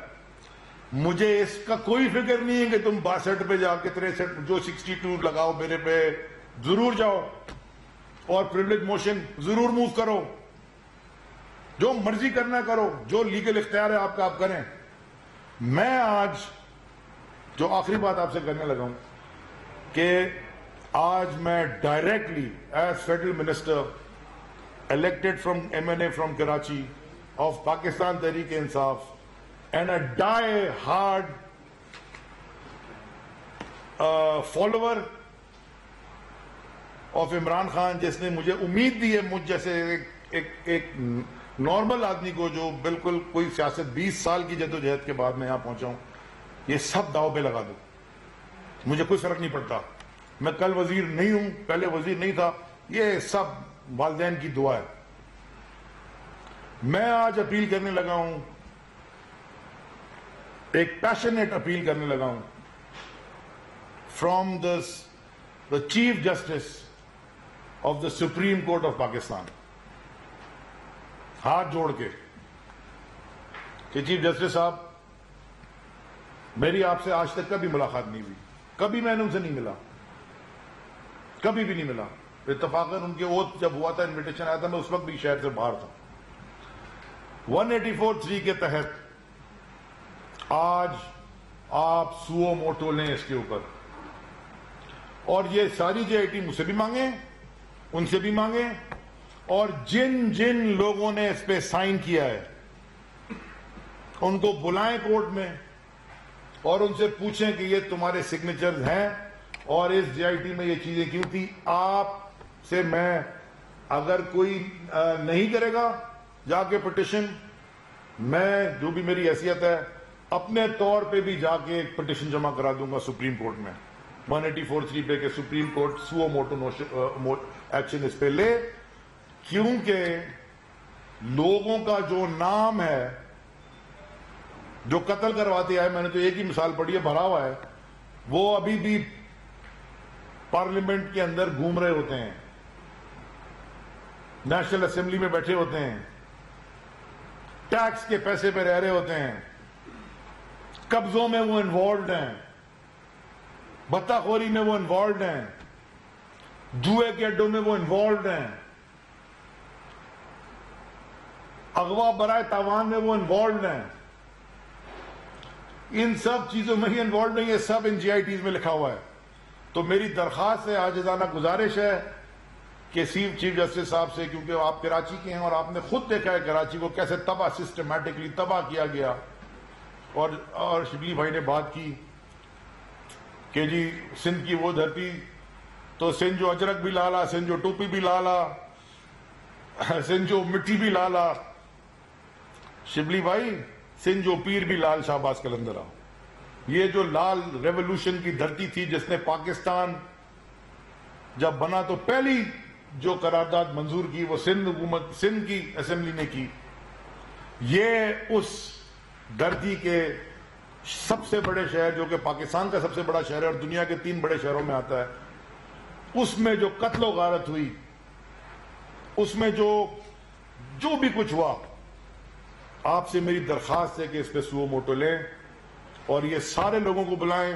مجھے اس کا کوئی فکر نہیں ہے کہ تم 62 پہ جا کے 63 جو 62 لگاؤ میرے پہ، ضرور جاؤ اور پریویلیج موشن ضرور موو کرو، جو مرضی کرنا کرو، جو لیگل اختیار ہے آپ کا آپ کریں. میں آج جو آخری بات آپ سے کرنے لگا ہوں کہ آج میں directly as federal minister elected from MNA from Karachi of Pakistan Tehreek-e-Insaf and a die-hard follower of Imran Khan, جس نے مجھے امید دی ہے، مجھ جیسے ایک نارمل آدمی کو جو بالکل کوئی سیاست 20 سال کی جدوجہد کے بعد میں یہاں پہنچا ہوں، یہ سب داؤ پہ لگا دو. مجھے کوئی فرق نہیں پڑتا. میں کل وزیر نہیں ہوں، پہلے وزیر نہیں تھا، یہ سب والدین کی دعا ہے. میں آج اپیل کرنے لگا ہوں، ایک پیشنیٹ اپیل کرنے لگا ہوں from the chief justice of the supreme court of Pakistan, ہاتھ جوڑ کے کہ چیف جسٹس صاحب، میری آپ سے آج تک کبھی ملاقات نہیں ہوئی، کبھی میں نے ان سے نہیں ملا، کبھی بھی نہیں ملا. اتفاقاً ان کے اوتھ جب ہوا تھا، انویٹیشن آیا تھا، میں اس وقت بھی شہر سے باہر تھا. 184(3) کے تحت آج آپ سو موٹو لیں اس کے اوپر، اور یہ ساری جے آئی ٹی مجھ سے بھی مانگیں، ان سے بھی مانگیں، اور جن لوگوں نے اس پہ سائن کیا ہے ان کو بلائیں کورٹ میں اور ان سے پوچھیں کہ یہ تمہارے سگنیچرز ہیں اور اس جے آئی ٹی میں یہ چیزیں کیوں تھی. آپ سے میں، اگر کوئی نہیں کرے گا جا کے پٹیشن، میں جو بھی میری حیثیت ہے اپنے طور پہ بھی جا کے ایک پٹیشن جمع کرا دوں گا سپریم کورٹ میں 184(3) پہ کہ supreme court suo motu action اس پہ لے، کیونکہ لوگوں کا جو نام ہے جو قتل کرواتے آئے، میں نے تو ایک ہی مثال پڑھی ہے، بھرا ہوا ہے، وہ ابھی بھی پارلیمنٹ کے اندر گھوم رہے ہوتے ہیں، نیشنل اسمبلی میں بیٹھے ہوتے ہیں، ٹیکس کے پیسے پہ رہ رہے ہوتے ہیں، قبضوں میں وہ انوالوڈ ہیں، بطہ خوری میں وہ انوالوڈ ہیں، جوئے کے اڈوں میں وہ انوالوڈ ہیں، اغوا برائے تاوان میں وہ انوالوڈ ہیں. ان سب چیزوں میں ہی انوالوڈ نہیں ہے، سب ان جی آئی ٹیز میں لکھا ہوا ہے. تو میری درخواست ہے، عاجزانہ گزارش ہے کہ چیف جسٹس صاحب سے، کیونکہ آپ کراچی کے ہیں اور آپ نے خود دیکھا ہے کراچی کو کیسے تباہ، سسٹمیٹکلی تباہ کیا گیا. اور شبلی بھائی نے بات کی کہ جی سندھ کی وہ دھرتی، تو سندھ جو اجرک بھی لالا، سندھ جو ٹوپی بھی لالا، سندھ جو مٹی بھی لالا. شبلی بھائی سندھ جو پیر بھی لال، شہباز قلندرہ. یہ جو لال ریولوشن کی دھرتی تھی جس نے پاکستان جب بنا تو پہلی جو قرارداد منظور کی وہ سندھ کی اسمبلی نے کی. یہ اس دھرتی کے سب سے بڑے شہر، جو کہ پاکستان کا سب سے بڑا شہر ہے اور دنیا کے 3 بڑے شہروں میں آتا ہے، اس میں جو قتل و غارت ہوئی، اس میں جو بھی کچھ ہوا، آپ سے میری درخواست ہے کہ اس پہ سو موٹو لیں اور یہ سارے لوگوں کو بلائیں،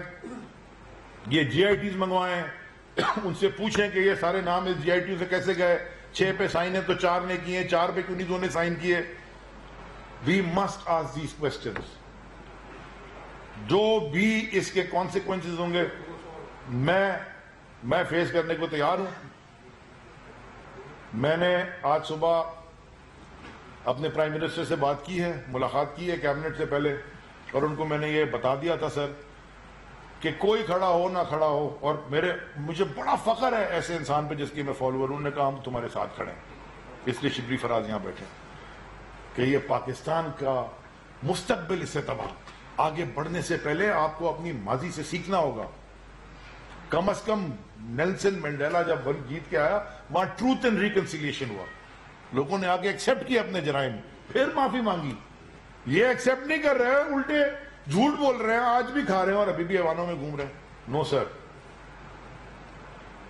یہ جی آئی ٹیز منگوائیں، ان سے پوچھیں کہ یہ سارے نام اس جی آئی ٹی سے کیسے گئے. 6 پہ سائن ہے تو 4 نے کیے، 4 پہ کیوں نہیں 2 نے سائن کیے. We must ask these questions. جو بھی اس کے کانسیکوینسز ہوں گے میں فیس کرنے کو تیار ہوں. میں نے آج صبح اپنے پرائم منسٹر سے بات کی ہے، ملاقات کی ہے کیبنٹ سے پہلے، اور ان کو میں نے یہ بتا دیا تھا سر کہ کوئی کھڑا ہو نہ کھڑا ہو، اور مجھے بڑا فخر ہے ایسے انسان پہ جس کی میں فالوور ہوں. انہوں نے کہا ہم تمہارے ساتھ کھڑے ہیں، اس لیے شبلی فراز یہاں بیٹھے کہ یہ پاکستان کا مستقبل اس سے تباہ. آگے بڑھنے سے پہلے آپ کو اپنی ماضی سے سیکھنا ہوگا. کم از کم نیلسن منڈیلا جب جیت کے آیا وہاں ٹروتھ اینڈ ریکنسیلیشن ہوا، لوگوں نے آگے ایکسپٹ کیا اپنے جرائم، پھر معافی مانگی. یہ ایکسپٹ نہیں کر رہے ہیں، الٹے جھوٹ بول رہے ہیں، آج بھی کھا رہے ہیں اور ابھی بھی ایوانوں میں گھوم رہے ہیں. نو سر.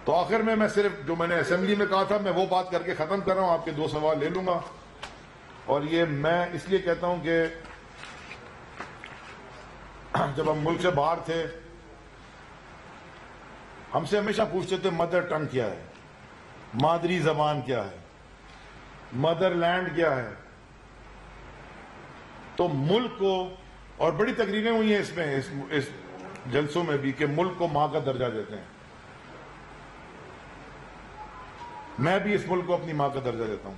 تو آخر میں صرف جو میں نے اسمبلی میں کہا تھا میں وہ بات کر کے ختم کر رہا ہوں. آپ کے 2 سوال لے لوں گا. اور یہ میں اس لیے کہتا ہوں کہ جب ہم ملک سے باہر تھے ہم سے ہمیشہ پوچھتے تھے مدر ٹنگ کیا ہے، مادری زبان کیا ہے، مدر لینڈ کیا ہے. تو ملک کو، اور بڑی تقریریں ہوئی ہیں اس میں، اس جلسوں میں بھی، کہ ملک کو ماں کا درجہ دیتے ہیں. میں بھی اس ملک کو اپنی ماں کا درجہ دیتا ہوں.